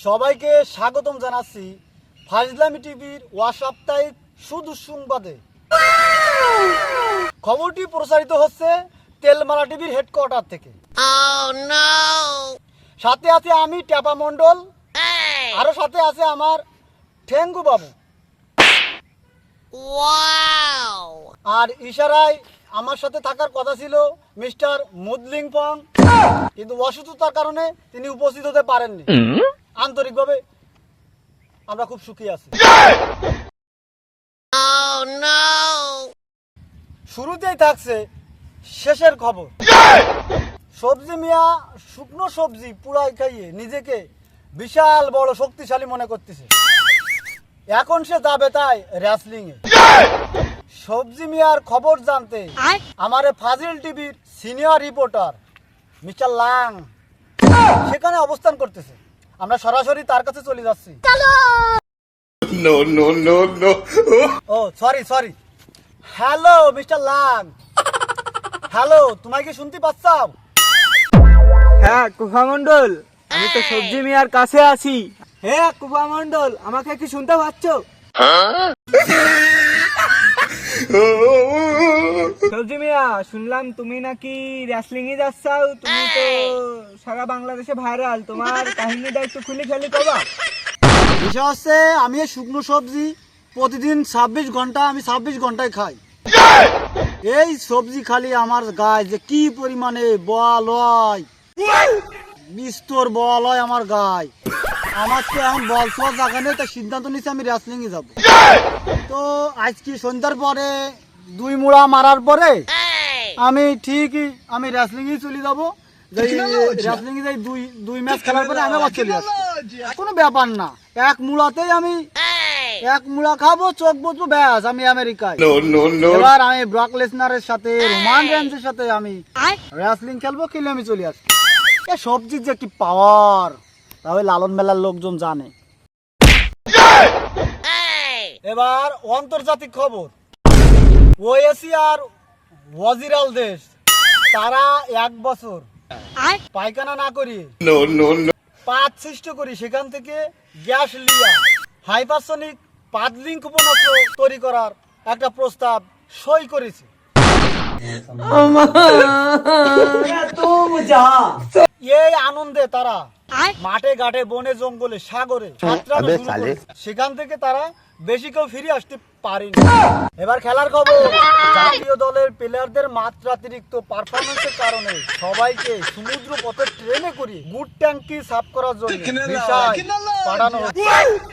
সবাইকে স্বাগতম জানাচ্ছি ফাজলামি টিভির অসাপ্তাহিক সুদুঃসংবাদে। খবরটি প্রচারিত হচ্ছে তেলমালা টিভির হেডকোয়ার্টার থেকে। সাথে আছে আমি ট্যাপা মণ্ডল, আরো সাথে আছে আমার ঠেঙ্গু বাবু। আর ইশারায় আমার সাথে থাকার কথা ছিল মিস্টার মুদলিং পং, কিন্তু অসুস্থতার কারণে তিনি উপস্থিত হতে পারেননি। আন্তরিকভাবে আমরা খুব সুখী আছি। শুরুতেই থাকছে শেষের খবর। সবজি মিয়া শুকনো সবজি পুড়াই খাইয়ে নিজেকে বিশাল বড় শক্তিশালী মনে করতেছে। এখন সে যাবে তাই রেসলিং এ। সবজি মিয়ার খবর জানতে আমারে ফাজিল টিভির সিনিয়র রিপোর্টার মিস্টার লাং সেখানে অবস্থান করতেছে। আমরা সরাসরি তার কাছে চলে যাচ্ছি। ও sorry. Hello mister Lang. Hello, তোমায় কি শুনতে পাচ্ছাও? হ্যাঁ কুফা মন্ডল, আমি তো সবজি মিয়ার কাছে আছি। হ্যাঁ কুফা মন্ডল, আমাকে কি শুনতে পাচ্ছ? সবজি মিয়া, শুনলাম তুমি নাকি রেসলিং এ যাচ্ছাও। তুমি তো সারা বাংলাদেশে ভাইরাল, তোমার কাহিনীটা একটু খুলে খেলি কবা? বিষয় হচ্ছে আমি এই শুকনো সবজি প্রতিদিন 26 ঘন্টা আমি 26 ঘন্টায় খাই। এই সবজি খালি আমার গায়ে যে কি পরিমাণে বল হয়, বিস্তর বল হয় আমার গায়ে। আমার তো এখন বল ছোঁয়া জায়গা নেই, তাই সিদ্ধান্ত নিচ্ছি আমি রেসলিং এ যাবো। তো আজকে সন্ধ্যার পরে 2 মুড়া মারার পরে আমি ঠিকই আমি রেসলিং এ চলে যাবো। রেসলিং এ যাই 2 ম্যাচ খেলার পরে আমি আবার চলে আসবো। কোনো ব্যাপার না, এক মুড়াতেই আমি এক মুড়া খাবো, চোখ বুঝবো, ব্যাস আমি আমেরিকায়। এবার আমি ব্রক লেসনারের সাথে রোমান রেঞ্জের সাথে আমি রেসলিং খেলবো, খেলে আমি চলে আসবো। এ সবজির যে কি পাওয়ার তাহলে লালন মেলার লোকজন জানে। এবার আন্তর্জাতিক খবর। ওএসি আর ওয়াজিরাল দেশ তারা 1 বছর পায়খানা না করি পাত সৃষ্টি করি সেখান থেকে গ্যাস লিয়া হাইপারসনিক পাদলিং ক্ষেপণাস্ত্র তৈরি করার একটা প্রস্তাব সই করেছে। এই আনন্দে তারা মাঠে ঘাটে বনে জঙ্গলে সাগরে সেখান থেকে তারা বেশি কেউ ফিরে আসতে পারেনি। এবার খেলার খবর। জাতীয় দলের প্লেয়ারদের মাত্রাতিরিক্ত পারফরমেন্সের কারণে সবাইকে সমুদ্র পথে ট্রেনে করে গুড ট্যাঙ্কি সাফ করার জন্য ভিসায় পাঠানো হচ্ছে।